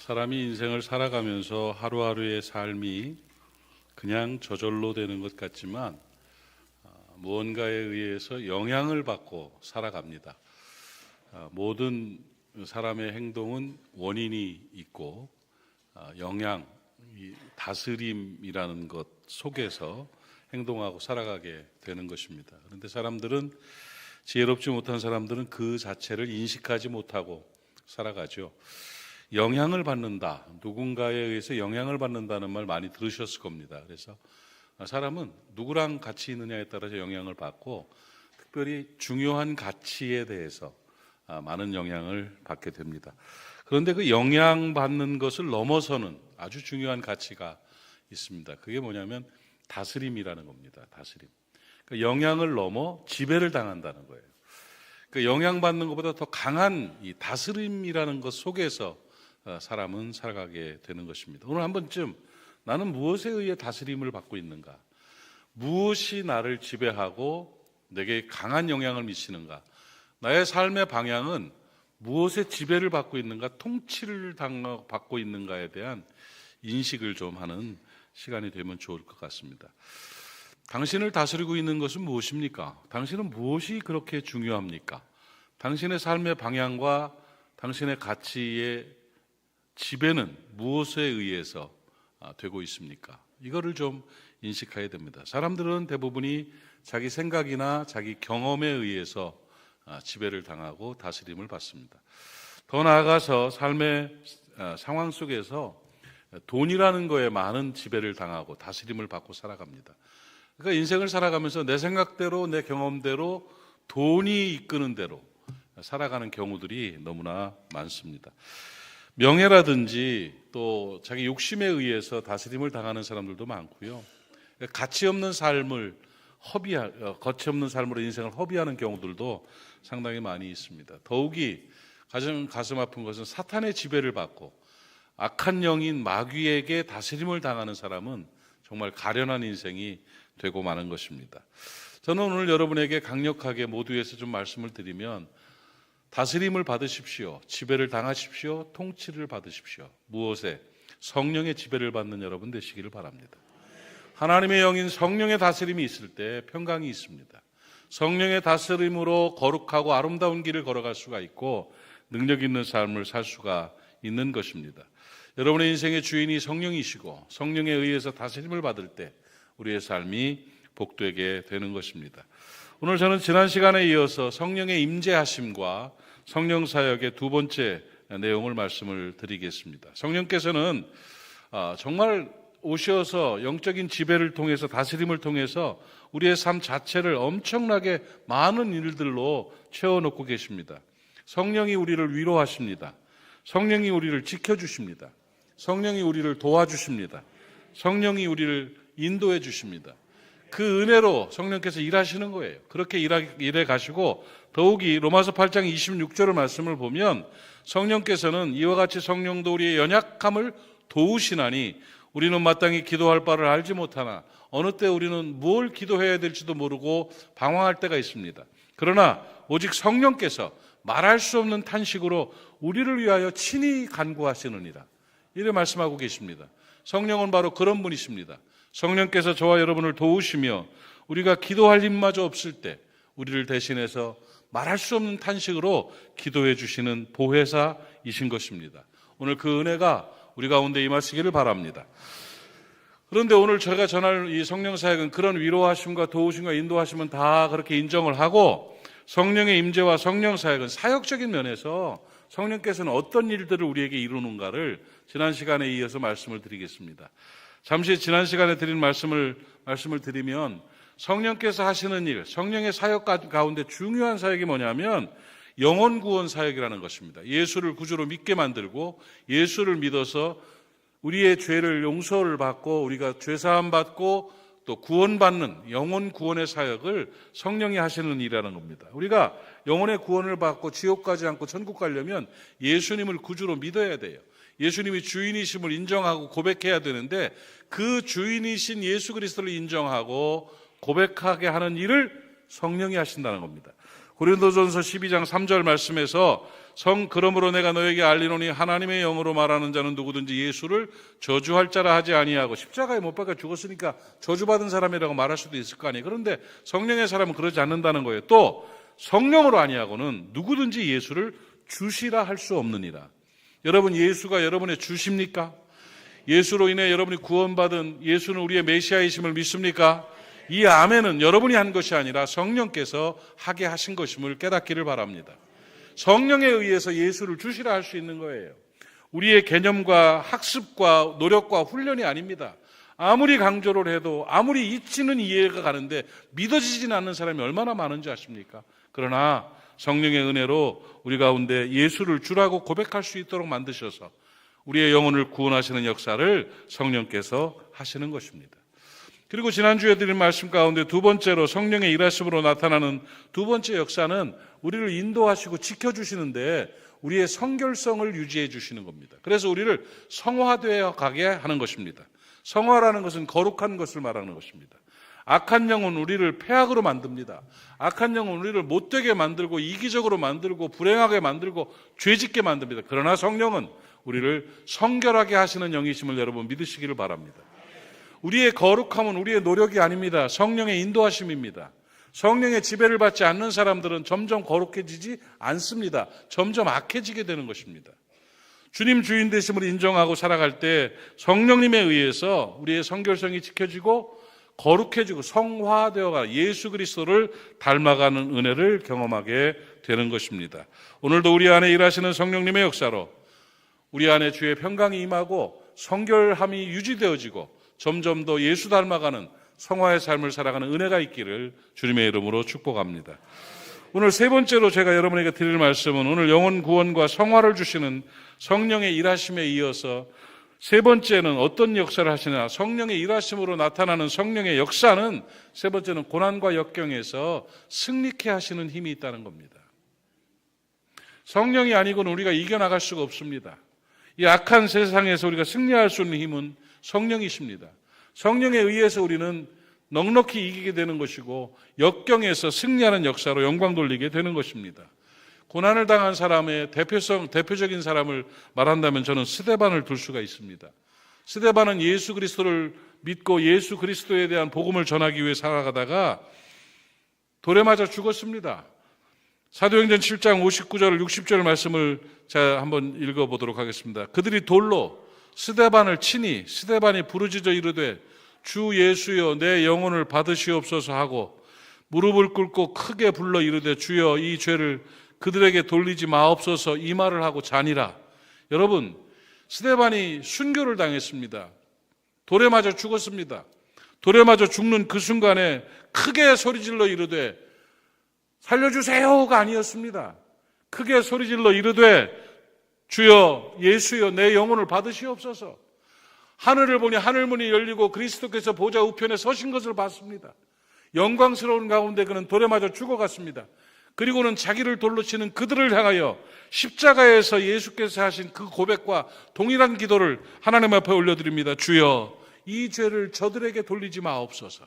사람이 인생을 살아가면서 하루하루의 삶이 그냥 저절로 되는 것 같지만 무언가에 의해서 영향을 받고 살아갑니다. 모든 사람의 행동은 원인이 있고 영향, 다스림이라는 것 속에서 행동하고 살아가게 되는 것입니다. 그런데 지혜롭지 못한 사람들은 그 자체를 인식하지 못하고 살아가죠. 영향을 받는다, 누군가에 의해서 영향을 받는다는 말 많이 들으셨을 겁니다. 그래서 사람은 누구랑 같이 있느냐에 따라서 영향을 받고 특별히 중요한 가치에 대해서 많은 영향을 받게 됩니다. 그런데 그 영향받는 것을 넘어서는 아주 중요한 가치가 있습니다. 그게 뭐냐면 다스림이라는 겁니다. 다스림. 그러니까 영향을 넘어 지배를 당한다는 거예요. 그러니까 영향받는 것보다 더 강한 이 다스림이라는 것 속에서 사람은 살아가게 되는 것입니다. 오늘 한 번쯤 나는 무엇에 의해 다스림을 받고 있는가? 무엇이 나를 지배하고 내게 강한 영향을 미치는가? 나의 삶의 방향은 무엇에 지배를 받고 있는가? 통치를 받고 있는가에 대한 인식을 좀 하는 시간이 되면 좋을 것 같습니다. 당신을 다스리고 있는 것은 무엇입니까? 당신은 무엇이 그렇게 중요합니까? 당신의 삶의 방향과 당신의 가치의 지배는 무엇에 의해서 되고 있습니까? 이거를 좀 인식해야 됩니다. 사람들은 대부분이 자기 생각이나 자기 경험에 의해서 지배를 당하고 다스림을 받습니다. 더 나아가서 삶의 상황 속에서 돈이라는 거에 많은 지배를 당하고 다스림을 받고 살아갑니다. 그러니까 인생을 살아가면서 내 생각대로 내 경험대로 돈이 이끄는 대로 살아가는 경우들이 너무나 많습니다. 명예라든지 또 자기 욕심에 의해서 다스림을 당하는 사람들도 많고요. 가치 없는 삶을 거치 없는 삶으로 인생을 허비하는 경우들도 상당히 많이 있습니다. 더욱이 가장 가슴 아픈 것은 사탄의 지배를 받고 악한 영인 마귀에게 다스림을 당하는 사람은 정말 가련한 인생이 되고 마는 것입니다. 저는 오늘 여러분에게 강력하게 모두에서 좀 말씀을 드리면 다스림을 받으십시오. 지배를 당하십시오. 통치를 받으십시오. 무엇에? 성령의 지배를 받는 여러분 되시기를 바랍니다. 하나님의 영인 성령의 다스림이 있을 때 평강이 있습니다. 성령의 다스림으로 거룩하고 아름다운 길을 걸어갈 수가 있고 능력 있는 삶을 살 수가 있는 것입니다. 여러분의 인생의 주인이 성령이시고 성령에 의해서 다스림을 받을 때 우리의 삶이 복되게 되는 것입니다. 오늘 저는 지난 시간에 이어서 성령의 임재하심과 성령 사역의 두 번째 내용을 말씀을 드리겠습니다. 성령께서는 정말 오셔서 영적인 지배를 통해서 다스림을 통해서 우리의 삶 자체를 엄청나게 많은 일들로 채워놓고 계십니다. 성령이 우리를 위로하십니다. 성령이 우리를 지켜주십니다. 성령이 우리를 도와주십니다. 성령이 우리를 인도해 주십니다. 그 은혜로 성령께서 일하시는 거예요. 그렇게 일해 가시고 더욱이 로마서 8장 26절 말씀을 보면 성령께서는 이와 같이 성령도 우리의 연약함을 도우시나니 우리는 마땅히 기도할 바를 알지 못하나 어느 때 우리는 뭘 기도해야 될지도 모르고 방황할 때가 있습니다. 그러나 오직 성령께서 말할 수 없는 탄식으로 우리를 위하여 친히 간구하시느니라. 이렇게 말씀하고 계십니다. 성령은 바로 그런 분이십니다. 성령께서 저와 여러분을 도우시며 우리가 기도할 힘마저 없을 때 우리를 대신해서 말할 수 없는 탄식으로 기도해 주시는 보혜사이신 것입니다. 오늘 그 은혜가 우리 가운데 임하시기를 바랍니다. 그런데 오늘 제가 전할 이 성령 사역은 그런 위로하심과 도우심과 인도하심은 다 그렇게 인정을 하고 성령의 임재와 성령 사역은 사역적인 면에서 성령께서는 어떤 일들을 우리에게 이루는가를 지난 시간에 이어서 말씀을 드리겠습니다. 잠시 지난 시간에 드린 말씀을 드리면 성령께서 하시는 일, 성령의 사역 가운데 중요한 사역이 뭐냐면 영혼 구원 사역이라는 것입니다. 예수를 구주로 믿게 만들고 예수를 믿어서 우리의 죄를 용서를 받고 우리가 죄사함 받고 또 구원받는 영혼 구원의 사역을 성령이 하시는 일이라는 겁니다. 우리가 영혼의 구원을 받고 지옥 가지 않고 천국 가려면 예수님을 구주로 믿어야 돼요. 예수님이 주인이심을 인정하고 고백해야 되는데 그 주인이신 예수 그리스도를 인정하고 고백하게 하는 일을 성령이 하신다는 겁니다. 고린도전서 12장 3절 말씀에서 그러므로 내가 너에게 알리노니 하나님의 영으로 말하는 자는 누구든지 예수를 저주할 자라 하지 아니하고, 십자가에 못 박혀 죽었으니까 저주받은 사람이라고 말할 수도 있을 거 아니에요. 그런데 성령의 사람은 그러지 않는다는 거예요. 또 성령으로 아니하고는 누구든지 예수를 주시라 할 수 없느니라. 여러분, 예수가 여러분의 주십니까? 예수로 인해 여러분이 구원받은 예수는 우리의 메시아이심을 믿습니까? 이 아멘은 여러분이 한 것이 아니라 성령께서 하게 하신 것임을 깨닫기를 바랍니다. 성령에 의해서 예수를 주시라 할 수 있는 거예요. 우리의 개념과 학습과 노력과 훈련이 아닙니다. 아무리 강조를 해도 아무리 이치는 이해가 가는데 믿어지지는 않는 사람이 얼마나 많은지 아십니까? 그러나 성령의 은혜로 우리 가운데 예수를 주라고 고백할 수 있도록 만드셔서 우리의 영혼을 구원하시는 역사를 성령께서 하시는 것입니다. 그리고 지난주에 드린 말씀 가운데 두 번째로 성령의 일하심으로 나타나는 두 번째 역사는 우리를 인도하시고 지켜주시는데 우리의 성결성을 유지해 주시는 겁니다. 그래서 우리를 성화되어 가게 하는 것입니다. 성화라는 것은 거룩한 것을 말하는 것입니다. 악한 영은 우리를 폐악으로 만듭니다. 악한 영은 우리를 못되게 만들고 이기적으로 만들고 불행하게 만들고 죄짓게 만듭니다. 그러나 성령은 우리를 성결하게 하시는 영이심을 여러분 믿으시기를 바랍니다. 우리의 거룩함은 우리의 노력이 아닙니다. 성령의 인도하심입니다. 성령의 지배를 받지 않는 사람들은 점점 거룩해지지 않습니다. 점점 악해지게 되는 것입니다. 주님 주인 되심을 인정하고 살아갈 때 성령님에 의해서 우리의 성결성이 지켜지고 거룩해지고 성화되어가 예수 그리스도를 닮아가는 은혜를 경험하게 되는 것입니다. 오늘도 우리 안에 일하시는 성령님의 역사로 우리 안에 주의 평강이 임하고 성결함이 유지되어지고 점점 더 예수 닮아가는 성화의 삶을 살아가는 은혜가 있기를 주님의 이름으로 축복합니다. 오늘 세 번째로 제가 여러분에게 드릴 말씀은 오늘 영혼 구원과 성화를 주시는 성령의 일하심에 이어서 세 번째는 어떤 역사를 하시나, 성령의 일하심으로 나타나는 성령의 역사는 세 번째는 고난과 역경에서 승리케 하시는 힘이 있다는 겁니다. 성령이 아니고는 우리가 이겨나갈 수가 없습니다. 이 악한 세상에서 우리가 승리할 수 있는 힘은 성령이십니다. 성령에 의해서 우리는 넉넉히 이기게 되는 것이고 역경에서 승리하는 역사로 영광 돌리게 되는 것입니다. 고난을 당한 사람의 대표적인 사람을 말한다면 저는 스데반을 들 수가 있습니다. 스데반은 예수 그리스도를 믿고 예수 그리스도에 대한 복음을 전하기 위해 살아가다가 돌에 맞아 죽었습니다. 사도행전 7장 59절 60절 말씀을 제가 한번 읽어보도록 하겠습니다. 그들이 돌로 스데반을 치니 스데반이 부르짖어 이르되 주 예수여 내 영혼을 받으시옵소서 하고 무릎을 꿇고 크게 불러 이르되 주여 이 죄를 그들에게 돌리지 마옵소서 이 말을 하고 자니라. 여러분, 스데반이 순교를 당했습니다. 돌에 맞아 죽었습니다. 돌에 맞아 죽는 그 순간에 크게 소리질러 이르되 살려주세요가 아니었습니다. 크게 소리질러 이르되 주여 예수여 내 영혼을 받으시옵소서. 하늘을 보니 하늘문이 열리고 그리스도께서 보좌 우편에 서신 것을 봤습니다. 영광스러운 가운데 그는 돌에 맞아 죽어갔습니다. 그리고는 자기를 돌로 치는 그들을 향하여 십자가에서 예수께서 하신 그 고백과 동일한 기도를 하나님 앞에 올려드립니다. 주여 이 죄를 저들에게 돌리지 마옵소서.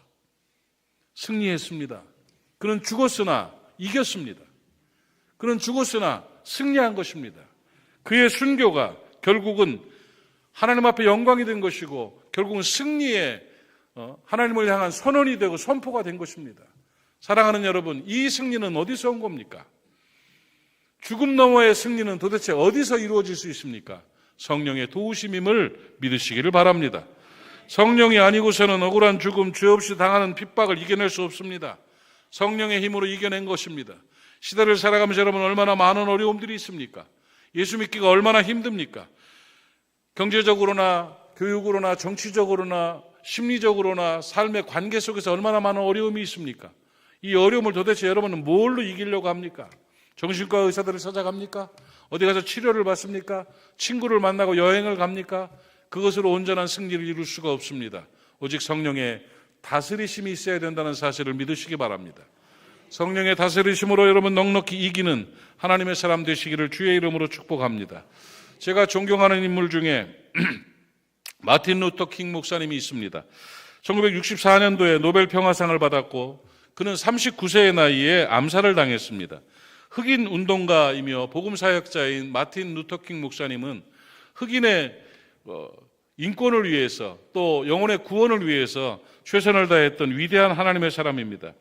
승리했습니다. 그는 죽었으나 이겼습니다. 그는 죽었으나 승리한 것입니다. 그의 순교가 결국은 하나님 앞에 영광이 된 것이고 결국은 승리의 하나님을 향한 선언이 되고 선포가 된 것입니다. 사랑하는 여러분, 이 승리는 어디서 온 겁니까? 죽음 너머의 승리는 도대체 어디서 이루어질 수 있습니까? 성령의 도우심임을 믿으시기를 바랍니다. 성령이 아니고서는 억울한 죽음, 죄 없이 당하는 핍박을 이겨낼 수 없습니다. 성령의 힘으로 이겨낸 것입니다. 시대를 살아가면서 여러분 얼마나 많은 어려움들이 있습니까? 예수 믿기가 얼마나 힘듭니까? 경제적으로나 교육으로나 정치적으로나 심리적으로나 삶의 관계 속에서 얼마나 많은 어려움이 있습니까? 이 어려움을 도대체 여러분은 뭘로 이기려고 합니까? 정신과 의사들을 찾아갑니까? 어디 가서 치료를 받습니까? 친구를 만나고 여행을 갑니까? 그것으로 온전한 승리를 이룰 수가 없습니다. 오직 성령의 다스리심이 있어야 된다는 사실을 믿으시기 바랍니다. 성령의 다스리심으로 여러분 넉넉히 이기는 하나님의 사람 되시기를 주의 이름으로 축복합니다. 제가 존경하는 인물 중에 마틴 루터 킹 목사님이 있습니다. 1964년도에 노벨 평화상을 받았고 그는 39세의 나이에 암살을 당했습니다. 흑인 운동가이며 복음 사역자인 마틴 루터킹 목사님은 흑인의 인권을 위해서 또 영혼의 구원을 위해서 최선을 다했던 위대한 하나님의 사람입니다.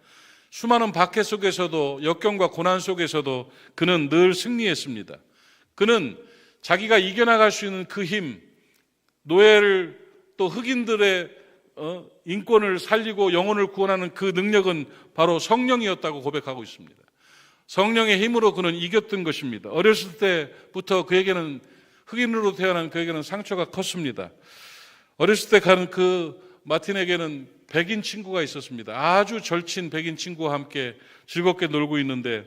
수많은 박해 속에서도 역경과 고난 속에서도 그는 늘 승리했습니다. 그는 자기가 이겨나갈 수 있는 그 힘, 노예를 또 흑인들의 인권을 살리고 영혼을 구원하는 그 능력은 바로 성령이었다고 고백하고 있습니다. 성령의 힘으로 그는 이겼던 것입니다. 어렸을 때부터 그에게는 흑인으로 태어난 그에게는 상처가 컸습니다. 어렸을 때 가는 그 마틴에게는 백인 친구가 있었습니다. 아주 절친 백인 친구와 함께 즐겁게 놀고 있는데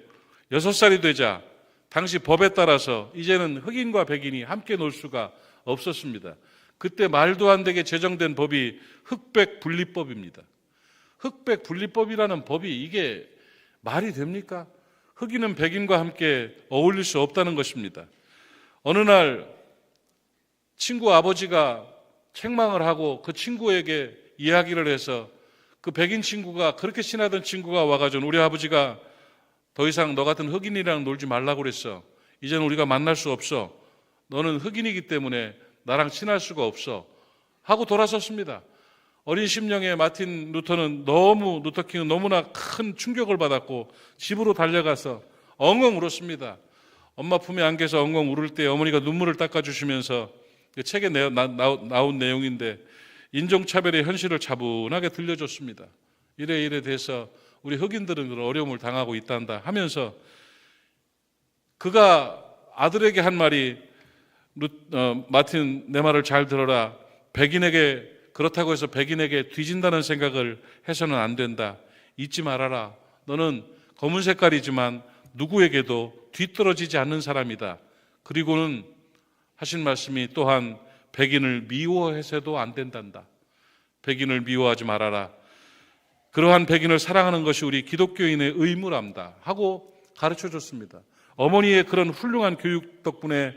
6살이 되자 당시 법에 따라서 이제는 흑인과 백인이 함께 놀 수가 없었습니다. 그때 말도 안 되게 제정된 법이 흑백 분리법입니다. 흑백 분리법이라는 법이 이게 말이 됩니까? 흑인은 백인과 함께 어울릴 수 없다는 것입니다. 어느 날 친구 아버지가 책망을 하고 그 친구에게 이야기를 해서 그 백인 친구가 그렇게 친하던 친구가 와가지고 우리 아버지가 더 이상 너 같은 흑인이랑 놀지 말라고 그랬어. 이제는 우리가 만날 수 없어. 너는 흑인이기 때문에 나랑 친할 수가 없어. 하고 돌아섰습니다. 어린 심령의 마틴 루터킹은 너무나 큰 충격을 받았고 집으로 달려가서 엉엉 울었습니다. 엄마 품에 안겨서 엉엉 울을 때 어머니가 눈물을 닦아주시면서 책에 나온 내용인데 인종차별의 현실을 차분하게 들려줬습니다. 이래 돼서 우리 흑인들은 그런 어려움을 당하고 있단다 하면서 그가 아들에게 한 말이 마틴 내 말을 잘 들어라. 백인에게 그렇다고 해서 백인에게 뒤진다는 생각을 해서는 안 된다. 잊지 말아라. 너는 검은 색깔이지만 누구에게도 뒤떨어지지 않는 사람이다. 그리고는 하신 말씀이 또한 백인을 미워해서도 안 된단다. 백인을 미워하지 말아라. 그러한 백인을 사랑하는 것이 우리 기독교인의 의무랍니다. 하고 가르쳐 줬습니다. 어머니의 그런 훌륭한 교육 덕분에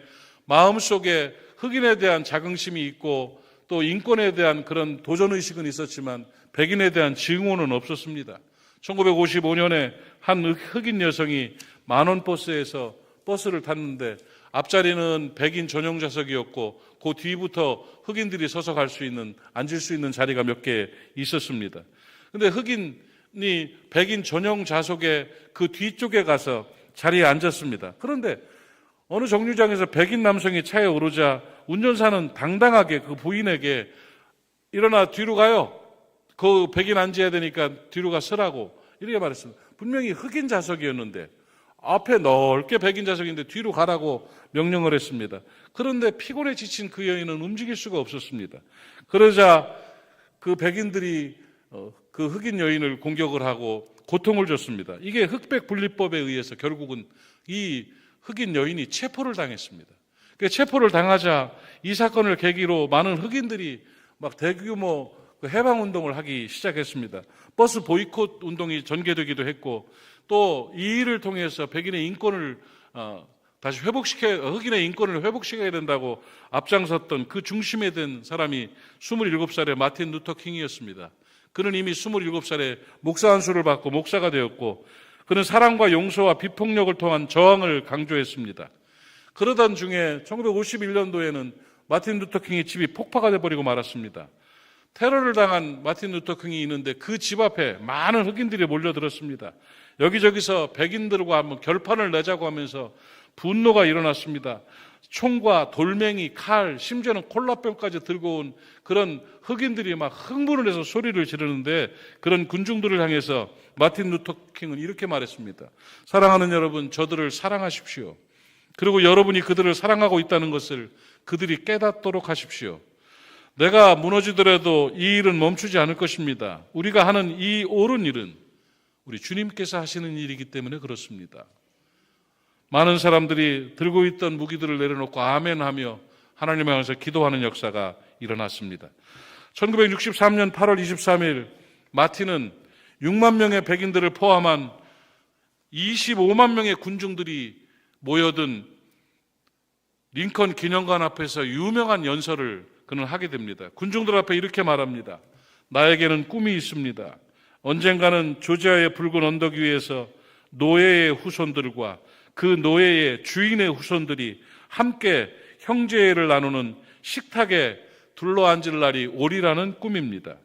마음속에 흑인에 대한 자긍심이 있고 또 인권에 대한 그런 도전의식은 있었지만 백인에 대한 증오는 없었습니다. 1955년에 한 흑인 여성이 만원버스에서 버스를 탔는데 앞자리는 백인 전용 좌석이었고 그 뒤부터 흑인들이 서서 갈 수 있는 앉을 수 있는 자리가 몇 개 있었습니다. 근데 흑인이 백인 전용 좌석의 그 뒤쪽에 가서 자리에 앉았습니다. 그런데 어느 정류장에서 백인 남성이 차에 오르자 운전사는 당당하게 그 부인에게 일어나 뒤로 가요. 그 백인 앉아야 되니까 뒤로 가 서라고 이렇게 말했습니다. 분명히 흑인 좌석이었는데 앞에 넓게 백인 좌석인데 뒤로 가라고 명령을 했습니다. 그런데 피곤에 지친 그 여인은 움직일 수가 없었습니다. 그러자 그 백인들이 그 흑인 여인을 공격을 하고 고통을 줬습니다. 이게 흑백 분리법에 의해서 결국은 이 흑인 여인이 체포를 당했습니다. 체포를 당하자 이 사건을 계기로 많은 흑인들이 막 대규모 해방운동을 하기 시작했습니다. 버스 보이콧 운동이 전개되기도 했고 또 이 일을 통해서 백인의 인권을 다시 흑인의 인권을 회복시켜야 된다고 앞장섰던 그 중심에 든 사람이 27살의 마틴 루터킹이었습니다. 그는 이미 27살에 목사 안수를 받고 목사가 되었고 그는 사랑과 용서와 비폭력을 통한 저항을 강조했습니다. 그러던 중에 1951년도에는 마틴 루터킹의 집이 폭파가 돼버리고 말았습니다. 테러를 당한 마틴 루터킹이 있는데 그 집 앞에 많은 흑인들이 몰려들었습니다. 여기저기서 백인들과 한번 결판을 내자고 하면서 분노가 일어났습니다. 총과 돌멩이, 칼, 심지어는 콜라병까지 들고 온 그런 흑인들이 막 흥분을 해서 소리를 지르는데 그런 군중들을 향해서 마틴 루터킹은 이렇게 말했습니다. 사랑하는 여러분, 저들을 사랑하십시오. 그리고 여러분이 그들을 사랑하고 있다는 것을 그들이 깨닫도록 하십시오. 내가 무너지더라도 이 일은 멈추지 않을 것입니다. 우리가 하는 이 옳은 일은 우리 주님께서 하시는 일이기 때문에 그렇습니다. 많은 사람들이 들고 있던 무기들을 내려놓고 아멘하며 하나님을 향해서 기도하는 역사가 일어났습니다. 1963년 8월 23일 마틴은 6만 명의 백인들을 포함한 25만 명의 군중들이 모여든 링컨 기념관 앞에서 유명한 연설을 그는 하게 됩니다. 군중들 앞에 이렇게 말합니다. 나에게는 꿈이 있습니다. 언젠가는 조지아의 붉은 언덕 위에서 노예의 후손들과 그 노예의 주인의 후손들이 함께 형제를 나누는 식탁에 둘러앉을 날이 오리라는 꿈입니다.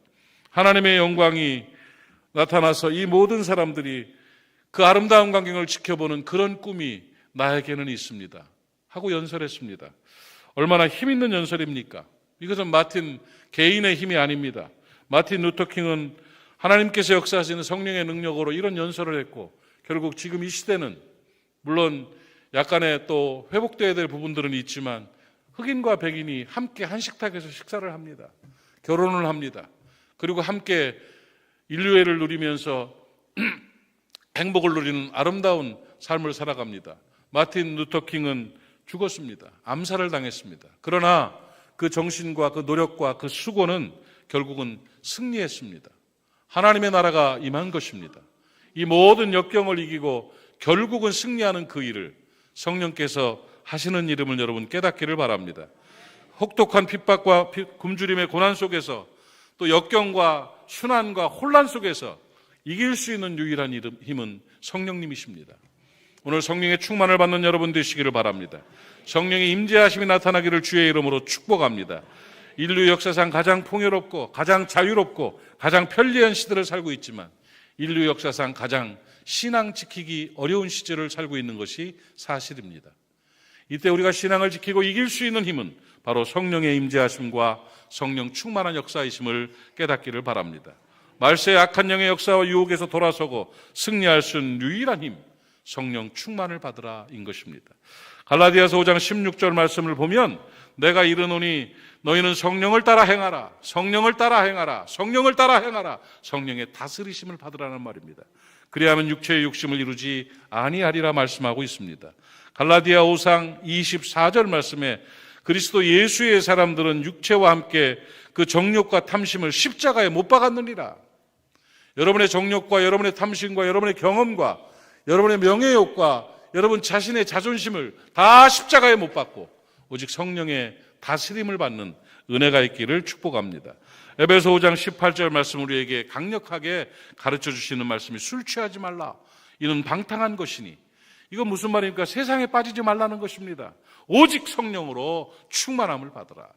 하나님의 영광이 나타나서 이 모든 사람들이 그 아름다운 광경을 지켜보는 그런 꿈이 나에게는 있습니다 하고 연설했습니다. 얼마나 힘있는 연설입니까? 이것은 마틴 개인의 힘이 아닙니다. 마틴 루터킹은 하나님께서 역사하시는 성령의 능력으로 이런 연설을 했고, 결국 지금 이 시대는 물론 약간의 또 회복되어야 될 부분들은 있지만 흑인과 백인이 함께 한 식탁에서 식사를 합니다. 결혼을 합니다. 그리고 함께 인류애를 누리면서 행복을 누리는 아름다운 삶을 살아갑니다. 마틴 루터킹은 죽었습니다. 암살을 당했습니다. 그러나 그 정신과 그 노력과 그 수고는 결국은 승리했습니다. 하나님의 나라가 임한 것입니다. 이 모든 역경을 이기고 결국은 승리하는 그 일을 성령께서 하시는 이름을 여러분 깨닫기를 바랍니다. 혹독한 핍박과 굶주림의 고난 속에서 또 역경과 순환과 혼란 속에서 이길 수 있는 유일한 힘은 성령님이십니다. 오늘 성령의 충만을 받는 여러분 되시기를 바랍니다. 성령의 임재하심이 나타나기를 주의 이름으로 축복합니다. 인류 역사상 가장 풍요롭고 가장 자유롭고 가장 편리한 시대를 살고 있지만 인류 역사상 가장 신앙 지키기 어려운 시절을 살고 있는 것이 사실입니다. 이때 우리가 신앙을 지키고 이길 수 있는 힘은 바로 성령의 임재하심과 성령 충만한 역사이심을 깨닫기를 바랍니다. 말세의 악한 영의 역사와 유혹에서 돌아서고 승리할 수 있는 유일한 힘, 성령 충만을 받으라인 것입니다. 갈라디아서 5장 16절 말씀을 보면 내가 이르노니 너희는 성령을 따라 행하라, 성령을 따라 행하라, 성령을 따라 행하라, 성령의 다스리심을 받으라는 말입니다. 그리하면 육체의 욕심을 이루지 아니하리라 말씀하고 있습니다. 갈라디아 5장 24절 말씀에 그리스도 예수의 사람들은 육체와 함께 그 정욕과 탐심을 십자가에 못 박았느니라. 여러분의 정욕과 여러분의 탐심과 여러분의 경험과 여러분의 명예욕과 여러분 자신의 자존심을 다 십자가에 못 박고 오직 성령의 다스림을 받는 은혜가 있기를 축복합니다. 에베소 5장 18절 말씀 우리에게 강력하게 가르쳐 주시는 말씀이 술 취하지 말라. 이는 방탕한 것이니. 이건 무슨 말입니까? 세상에 빠지지 말라는 것입니다. 오직 성령으로 충만함을 받으라.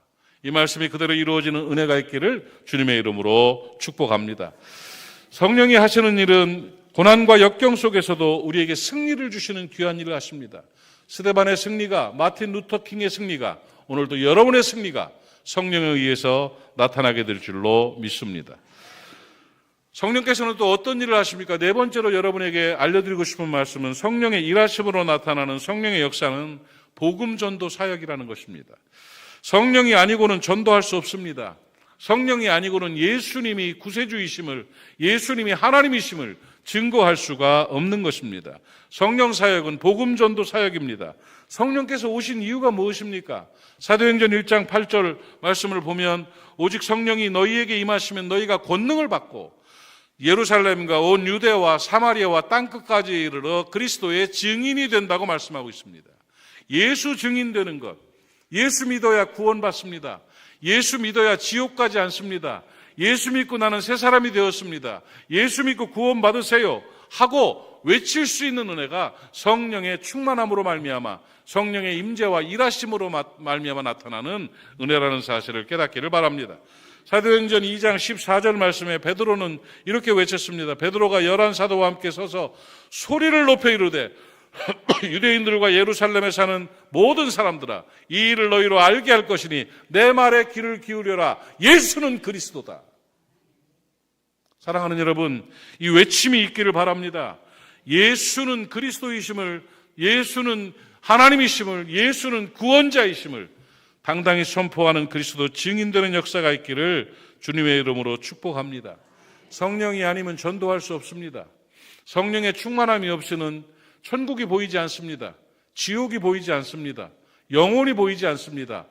이 말씀이 그대로 이루어지는 은혜가 있기를 주님의 이름으로 축복합니다. 성령이 하시는 일은 고난과 역경 속에서도 우리에게 승리를 주시는 귀한 일을 하십니다. 스데반의 승리가, 마틴 루터킹의 승리가, 오늘도 여러분의 승리가 성령에 의해서 나타나게 될 줄로 믿습니다. 성령께서는 또 어떤 일을 하십니까? 네 번째로 여러분에게 알려드리고 싶은 말씀은 성령의 일하심으로 나타나는 성령의 역사는 복음 전도 사역이라는 것입니다. 성령이 아니고는 전도할 수 없습니다. 성령이 아니고는 예수님이 구세주이심을, 예수님이 하나님이심을 증거할 수가 없는 것입니다. 성령 사역은 복음 전도 사역입니다. 성령께서 오신 이유가 무엇입니까? 사도행전 1장 8절 말씀을 보면 오직 성령이 너희에게 임하시면 너희가 권능을 받고 예루살렘과 온 유대와 사마리아와 땅끝까지 이르러 그리스도의 증인이 된다고 말씀하고 있습니다. 예수 증인되는 것, 예수 믿어야 구원받습니다. 예수 믿어야 지옥 가지 않습니다. 예수 믿고 나는 새 사람이 되었습니다. 예수 믿고 구원받으세요 하고 외칠 수 있는 은혜가 성령의 충만함으로 말미암아 성령의 임재와 일하심으로 말미암아 나타나는 은혜라는 사실을 깨닫기를 바랍니다. 사도행전 2장 14절 말씀에 베드로는 이렇게 외쳤습니다. 베드로가 11사도와 함께 서서 소리를 높여 이르되 유대인들과 예루살렘에 사는 모든 사람들아 이 일을 너희로 알게 할 것이니 내 말에 귀를 기울여라. 예수는 그리스도다. 사랑하는 여러분, 이 외침이 있기를 바랍니다. 예수는 그리스도이심을, 예수는 하나님이심을, 예수는 구원자이심을 당당히 선포하는 그리스도 증인되는 역사가 있기를 주님의 이름으로 축복합니다. 성령이 아니면 전도할 수 없습니다. 성령의 충만함이 없이는 천국이 보이지 않습니다. 지옥이 보이지 않습니다. 영혼이 보이지 않습니다.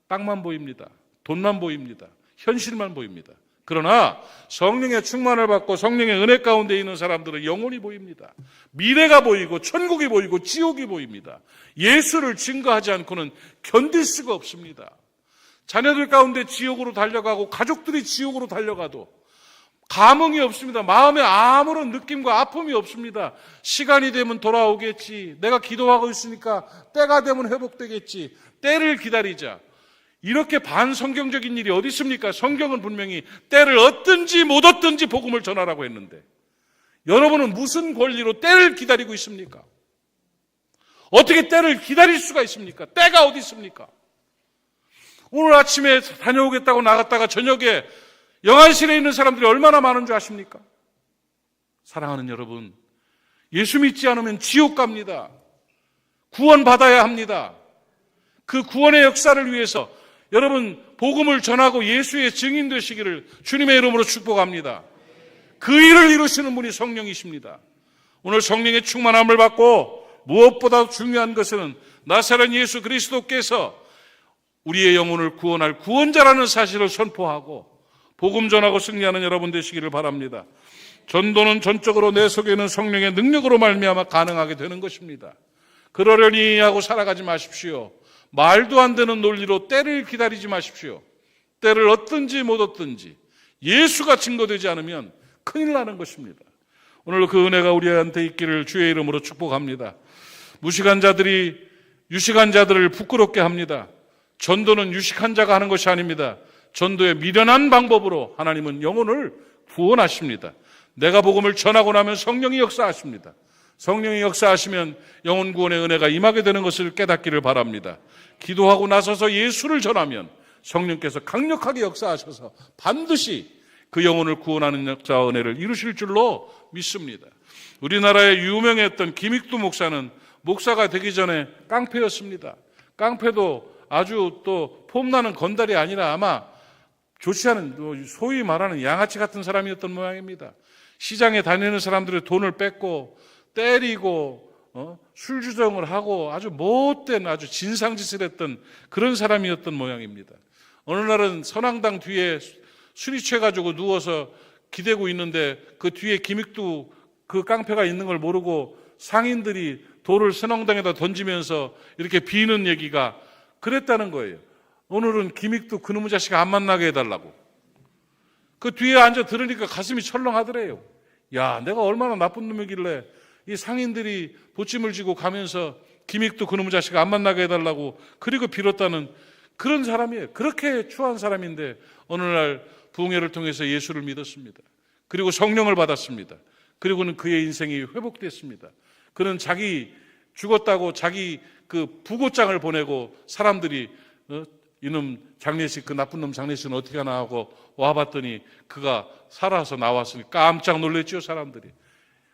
땅만 보입니다. 돈만 보입니다. 현실만 보입니다. 그러나 성령의 충만을 받고 성령의 은혜 가운데 있는 사람들은 영혼이 보입니다. 미래가 보이고 천국이 보이고 지옥이 보입니다. 예수를 증거하지 않고는 견딜 수가 없습니다. 자녀들 가운데 지옥으로 달려가고 가족들이 지옥으로 달려가도 감흥이 없습니다. 마음에 아무런 느낌과 아픔이 없습니다. 시간이 되면 돌아오겠지. 내가 기도하고 있으니까 때가 되면 회복되겠지. 때를 기다리자. 이렇게 반성경적인 일이 어디 있습니까? 성경은 분명히 때를 얻든지 못 얻든지 복음을 전하라고 했는데 여러분은 무슨 권리로 때를 기다리고 있습니까? 어떻게 때를 기다릴 수가 있습니까? 때가 어디 있습니까? 오늘 아침에 다녀오겠다고 나갔다가 저녁에 영안실에 있는 사람들이 얼마나 많은 줄 아십니까? 사랑하는 여러분, 예수 믿지 않으면 지옥 갑니다. 구원받아야 합니다. 그 구원의 역사를 위해서 여러분 복음을 전하고 예수의 증인 되시기를 주님의 이름으로 축복합니다. 그 일을 이루시는 분이 성령이십니다. 오늘 성령의 충만함을 받고 무엇보다 중요한 것은 나사렛 예수 그리스도께서 우리의 영혼을 구원할 구원자라는 사실을 선포하고 복음 전하고 승리하는 여러분 되시기를 바랍니다. 전도는 전적으로 내 속에 있는 성령의 능력으로 말미암아 가능하게 되는 것입니다. 그러려니 하고 살아가지 마십시오. 말도 안 되는 논리로 때를 기다리지 마십시오. 때를 얻든지 못 얻든지 예수가 증거되지 않으면 큰일 나는 것입니다. 오늘 그 은혜가 우리한테 있기를 주의 이름으로 축복합니다. 무식한 자들이 유식한 자들을 부끄럽게 합니다. 전도는 유식한 자가 하는 것이 아닙니다. 전도의 미련한 방법으로 하나님은 영혼을 구원하십니다. 내가 복음을 전하고 나면 성령이 역사하십니다. 성령이 역사하시면 영혼 구원의 은혜가 임하게 되는 것을 깨닫기를 바랍니다. 기도하고 나서서 예수를 전하면 성령께서 강력하게 역사하셔서 반드시 그 영혼을 구원하는 역사와 은혜를 이루실 줄로 믿습니다. 우리나라에 유명했던 김익두 목사는 목사가 되기 전에 깡패였습니다. 깡패도 아주 또 폼나는 건달이 아니라 아마 좋지 않은 소위 말하는 양아치 같은 사람이었던 모양입니다. 시장에 다니는 사람들의 돈을 뺏고 때리고 술주정을 하고 아주 못된 아주 진상짓을 했던 그런 사람이었던 모양입니다. 어느 날은 선앙당 뒤에 술이 취해가지고 누워서 기대고 있는데 그 뒤에 김익두 그 깡패가 있는 걸 모르고 상인들이 돌을 선앙당에다 던지면서 이렇게 비는 얘기가 그랬다는 거예요. 오늘은 김익두 그놈의 자식 안 만나게 해달라고. 그 뒤에 앉아 들으니까 가슴이 철렁하더래요. 야, 내가 얼마나 나쁜 놈이길래 이 상인들이 보찜을 지고 가면서 김익두 그놈의 자식 안 만나게 해달라고 그리고 빌었다는 그런 사람이에요. 그렇게 추한 사람인데 어느 날 부흥회를 통해서 예수를 믿었습니다. 그리고 성령을 받았습니다. 그리고는 그의 인생이 회복됐습니다. 그는 자기 죽었다고 자기 그 부고장을 보내고 사람들이 이놈 장례식 그 나쁜 놈 장례식은 어떻게 하나 하고 와봤더니 그가 살아서 나왔으니 깜짝 놀랐죠. 사람들이.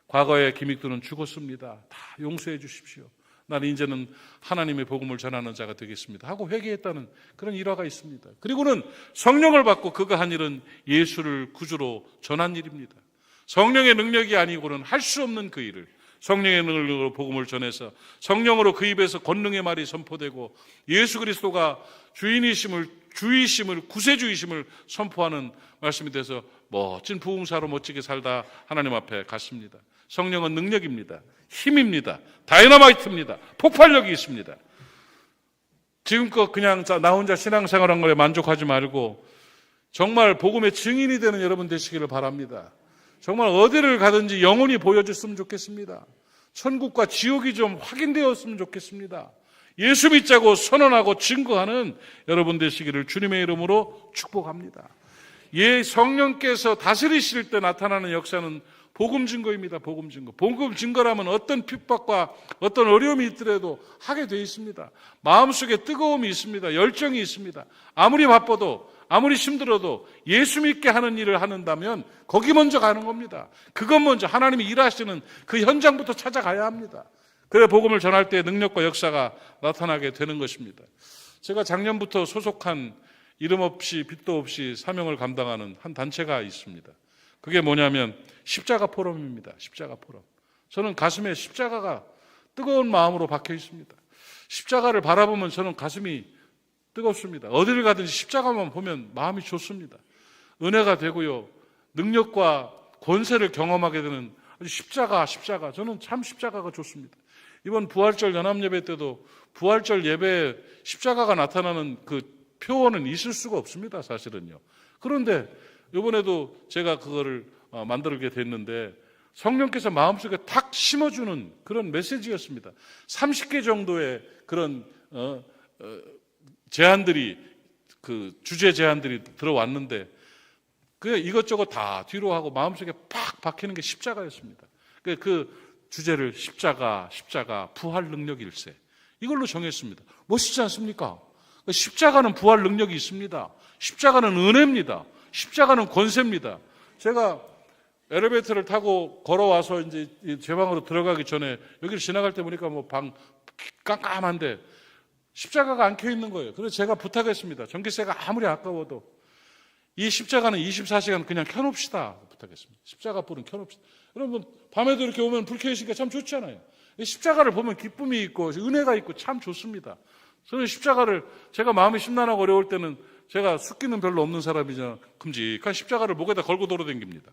과거에 김익두는 죽었습니다. 다 용서해 주십시오. 나는 이제는 하나님의 복음을 전하는 자가 되겠습니다 하고 회개했다는 그런 일화가 있습니다. 그리고는 성령을 받고 그가 한 일은 예수를 구주로 전한 일입니다. 성령의 능력이 아니고는 할 수 없는 그 일을 성령의 능력으로 복음을 전해서 성령으로 그 입에서 권능의 말이 선포되고 예수 그리스도가 주이심을 구세주이심을 선포하는 말씀이 돼서 멋진 부흥사로 멋지게 살다 하나님 앞에 갔습니다. 성령은 능력입니다. 힘입니다. 다이너마이트입니다. 폭발력이 있습니다. 지금껏 그냥 나 혼자 신앙생활한 거에 만족하지 말고 정말 복음의 증인이 되는 여러분 되시기를 바랍니다. 정말 어디를 가든지 영혼이 보여줬으면 좋겠습니다. 천국과 지옥이 좀 확인되었으면 좋겠습니다. 예수 믿자고 선언하고 증거하는 여러분 되시기를 주님의 이름으로 축복합니다. 성령께서 다스리실 때 나타나는 역사는 복음 증거입니다. 복음 증거. 복음 증거라면 어떤 핍박과 어떤 어려움이 있더라도 하게 돼 있습니다. 마음속에 뜨거움이 있습니다. 열정이 있습니다. 아무리 바빠도 아무리 힘들어도 예수 믿게 하는 일을 한다면 거기 먼저 가는 겁니다. 그것 먼저 하나님이 일하시는 그 현장부터 찾아가야 합니다. 그래 복음을 전할 때 능력과 역사가 나타나게 되는 것입니다. 제가 작년부터 소속한 이름 없이 빛도 없이 사명을 감당하는 한 단체가 있습니다. 그게 뭐냐면 십자가 포럼입니다. 십자가 포럼. 저는 가슴에 십자가가 뜨거운 마음으로 박혀 있습니다. 십자가를 바라보면 저는 가슴이 뜨겁습니다. 어디를 가든지 십자가만 보면 마음이 좋습니다. 은혜가 되고요. 능력과 권세를 경험하게 되는 십자가. 저는 참 십자가가 좋습니다. 이번 부활절 연합예배 때도 부활절 예배에 십자가가 나타나는 그 표어는 있을 수가 없습니다. 사실은요. 그런데 이번에도 제가 그거를 만들게 됐는데 성령께서 마음속에 탁 심어주는 그런 메시지였습니다. 30개 정도의 그런 제안들이, 그 주제 제안들이 들어왔는데 그 이것저것 다 뒤로 하고 마음속에 팍 박히는 게 십자가였습니다. 그 주제를 십자가 부활 능력일세, 이걸로 정했습니다. 멋있지 않습니까? 십자가는 부활 능력이 있습니다. 십자가는 은혜입니다. 십자가는 권세입니다. 제가 엘리베이터를 타고 걸어와서 이제 제 방으로 들어가기 전에 여기를 지나갈 때 보니까 뭐 방 깜깜한데 십자가가 안 켜 있는 거예요. 그래서 제가 부탁했습니다. 전기세가 아무리 아까워도 이 십자가는 24시간 그냥 켜놓읍시다 부탁했습니다. 십자가 불은 켜놓읍시다. 여러분, 밤에도 이렇게 오면 불 켜 있으니까 참 좋잖아요. 십자가를 보면 기쁨이 있고 은혜가 있고 참 좋습니다. 저는 십자가를, 제가 마음이 심란하고 어려울 때는, 제가 숫기는 별로 없는 사람이잖아, 큼직한 십자가를 목에다 걸고 돌아다닙니다.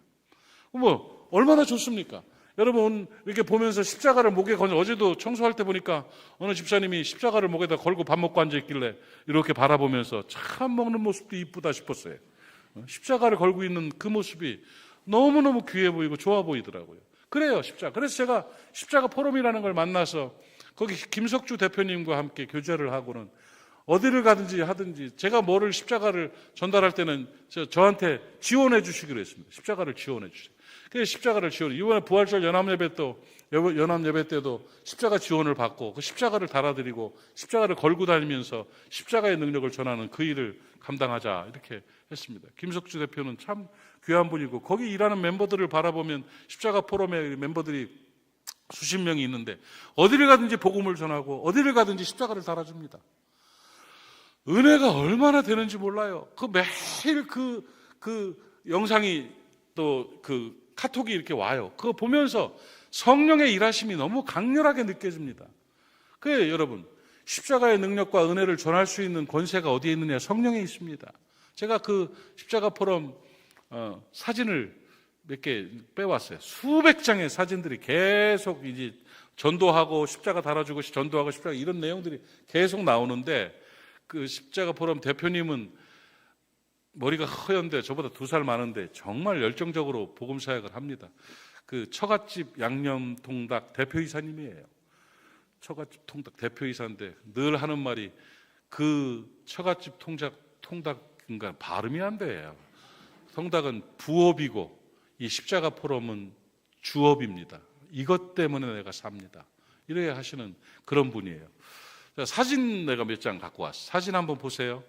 뭐 얼마나 좋습니까? 여러분, 이렇게 보면서 십자가를 목에 걸고, 어제도 청소할 때 보니까 어느 집사님이 십자가를 목에다 걸고 밥 먹고 앉아있길래 이렇게 바라보면서 참 먹는 모습도 이쁘다 싶었어요. 십자가를 걸고 있는 그 모습이 너무너무 귀해 보이고 좋아 보이더라고요. 그래요, 십자가. 그래서 제가 십자가 포럼이라는 걸 만나서 거기 김석주 대표님과 함께 교제를 하고는 어디를 가든지 하든지 제가 뭐를 십자가를 전달할 때는 저한테 지원해 주시기로 했습니다. 십자가를 지원해 주세요. 그래서 십자가를 지원해. 이번에 부활절 연합예배 때도 십자가 지원을 받고 그 십자가를 달아드리고 십자가를 걸고 다니면서 십자가의 능력을 전하는 그 일을 감당하자, 이렇게 했습니다. 김석주 대표는 참 귀한 분이고, 거기 일하는 멤버들을 바라보면 십자가 포럼의 멤버들이 수십 명이 있는데 어디를 가든지 복음을 전하고 어디를 가든지 십자가를 달아줍니다. 은혜가 얼마나 되는지 몰라요. 그 매일 그 영상이, 또 그 카톡이 이렇게 와요. 그거 보면서 성령의 일하심이 너무 강렬하게 느껴집니다. 그래요, 여러분. 십자가의 능력과 은혜를 전할 수 있는 권세가 어디에 있느냐? 성령에 있습니다. 제가 그 십자가 포럼 사진을 몇 개 빼왔어요. 수백 장의 사진들이 계속 이제 전도하고 십자가 달아주고 전도하고 십자가, 이런 내용들이 계속 나오는데, 그 십자가 포럼 대표님은 머리가 허연데 저보다 2살 많은데 정말 열정적으로 복음 사역을 합니다. 그 처갓집 양념통닭 대표이사님이에요. 처갓집 통닭 대표이사인데 늘 하는 말이, 그 처갓집 통닭인가 발음이 안 돼요. 통닭은 부업이고 이 십자가 포럼은 주업입니다. 이것 때문에 내가 삽니다. 이래야 하시는 그런 분이에요. 사진 내가 몇 장 갖고 왔어. 사진 한번 보세요.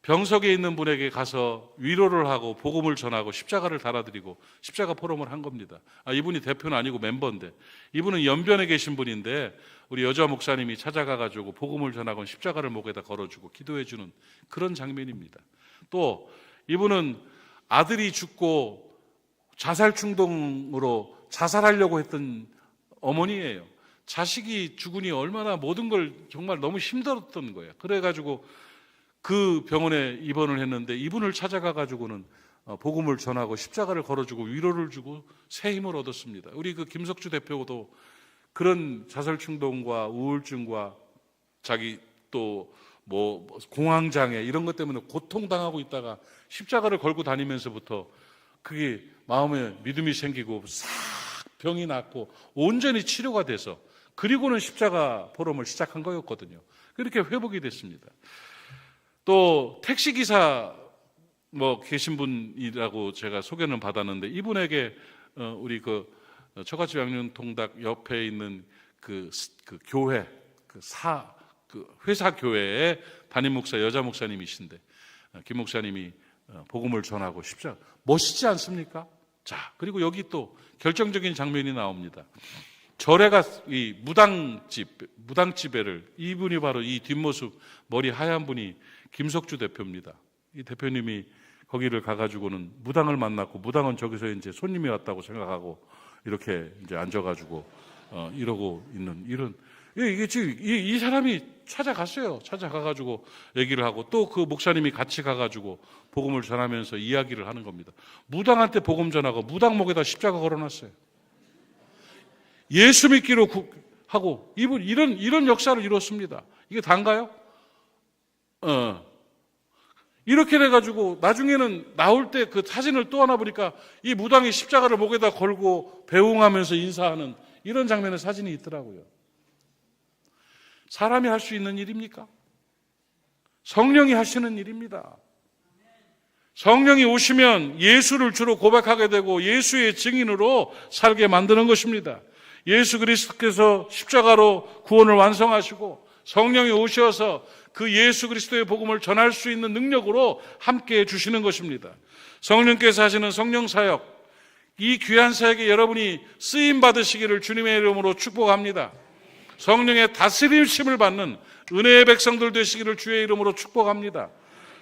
병석에 있는 분에게 가서 위로를 하고 복음을 전하고 십자가를 달아드리고 십자가 포럼을 한 겁니다. 이분이 대표는 아니고 멤버인데, 이분은 연변에 계신 분인데 우리 여자 목사님이 찾아가가지고 복음을 전하고 십자가를 목에다 걸어주고 기도해주는 그런 장면입니다. 또 이분은 아들이 죽고 자살 충동으로 자살하려고 했던 어머니예요. 자식이 죽으니 얼마나 모든 걸 정말 너무 힘들었던 거예요. 그래가지고 그 병원에 입원을 했는데, 이분을 찾아가가지고는 복음을 전하고 십자가를 걸어주고 위로를 주고 새 힘을 얻었습니다. 우리 그 김석주 대표도 그런 자살 충동과 우울증과 자기 또 뭐 공황장애 이런 것 때문에 고통당하고 있다가 십자가를 걸고 다니면서부터 그게 마음에 믿음이 생기고 싹 병이 낫고 온전히 치료가 돼서, 그리고는 십자가 포럼을 시작한 거였거든요. 그렇게 회복이 됐습니다. 또 택시기사 계신 분이라고 제가 소개는 받았는데, 이분에게 우리 그 처갓집 양념통닭 옆에 있는 그 교회, 그 회사 교회의 담임 목사, 여자 목사님이신데, 김 목사님이 복음을 전하고 십자가, 멋있지 않습니까? 자, 그리고 여기 또 결정적인 장면이 나옵니다. 절에가 이 무당집에를, 이분이 바로 이 뒷모습 머리 하얀 분이 김석주 대표입니다. 이 대표님이 거기를 가가지고는 무당을 만났고, 무당은 저기서 이제 손님이 왔다고 생각하고 이렇게 이제 앉아가지고 이러고 있는, 이런, 이게 지금 이 사람이 찾아갔어요. 찾아가가지고 얘기를 하고, 또 그 목사님이 같이 가가지고 복음을 전하면서 이야기를 하는 겁니다. 무당한테 복음 전하고 무당 목에다 십자가 걸어놨어요. 예수 믿기로 하고, 이분 이런 역사를 이뤘습니다. 이게 단가요? 이렇게 돼가지고 나중에는 나올 때 그 사진을 또 하나 보니까 이 무당이 십자가를 목에다 걸고 배웅하면서 인사하는 이런 장면의 사진이 있더라고요. 사람이 할 수 있는 일입니까? 성령이 하시는 일입니다. 성령이 오시면 예수를 주로 고백하게 되고 예수의 증인으로 살게 만드는 것입니다. 예수 그리스도께서 십자가로 구원을 완성하시고 성령이 오셔서 그 예수 그리스도의 복음을 전할 수 있는 능력으로 함께해 주시는 것입니다. 성령께서 하시는 성령 사역, 이 귀한 사역에 여러분이 쓰임 받으시기를 주님의 이름으로 축복합니다. 성령의 다스림심을 받는 은혜의 백성들 되시기를 주의 이름으로 축복합니다.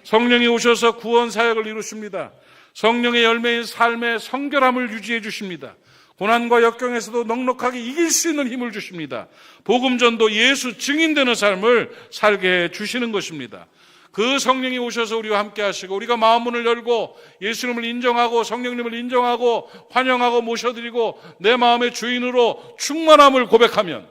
성령이 오셔서 구원 사역을 이루십니다. 성령의 열매인 삶의 성결함을 유지해 주십니다. 고난과 역경에서도 넉넉하게 이길 수 있는 힘을 주십니다. 복음전도 예수 증인되는 삶을 살게 해 주시는 것입니다. 그 성령이 오셔서 우리와 함께 하시고 우리가 마음문을 열고 예수님을 인정하고 성령님을 인정하고 환영하고 모셔드리고 내 마음의 주인으로 충만함을 고백하면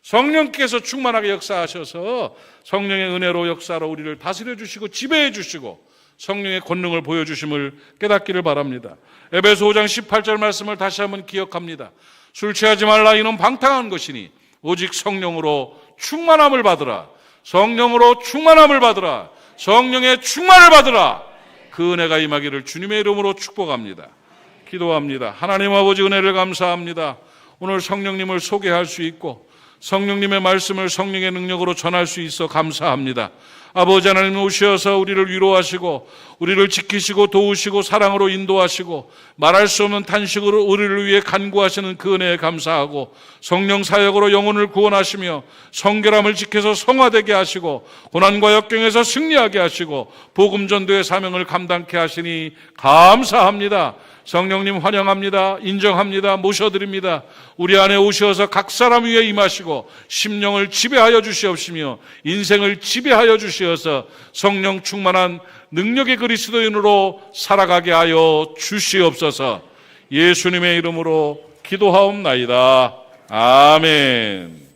성령께서 충만하게 역사하셔서 성령의 은혜로 역사로 우리를 다스려 주시고 지배해 주시고 성령의 권능을 보여주심을 깨닫기를 바랍니다. 에베소 5장 18절 말씀을 다시 한번 기억합니다. 술 취하지 말라, 이는 방탕한 것이니 오직 성령으로 충만함을 받으라. 성령으로 충만함을 받으라. 성령의 충만을 받으라. 그 은혜가 임하기를 주님의 이름으로 축복합니다. 기도합니다. 하나님 아버지 은혜를 감사합니다. 오늘 성령님을 소개할 수 있고 성령님의 말씀을 성령의 능력으로 전할 수 있어 감사합니다. 아버지 하나님 오셔서 우리를 위로하시고 우리를 지키시고 도우시고 사랑으로 인도하시고 말할 수 없는 탄식으로 우리를 위해 간구하시는 그 은혜에 감사하고 성령 사역으로 영혼을 구원하시며 성결함을 지켜서 성화되게 하시고 고난과 역경에서 승리하게 하시고 복음 전도의 사명을 감당케 하시니 감사합니다. 성령님 환영합니다. 인정합니다. 모셔드립니다. 우리 안에 오셔서 각 사람 위에 임하시고 심령을 지배하여 주시옵시며 인생을 지배하여 주시어서 성령 충만한 능력의 그리스도인으로 살아가게 하여 주시옵소서. 예수님의 이름으로 기도하옵나이다. 아멘.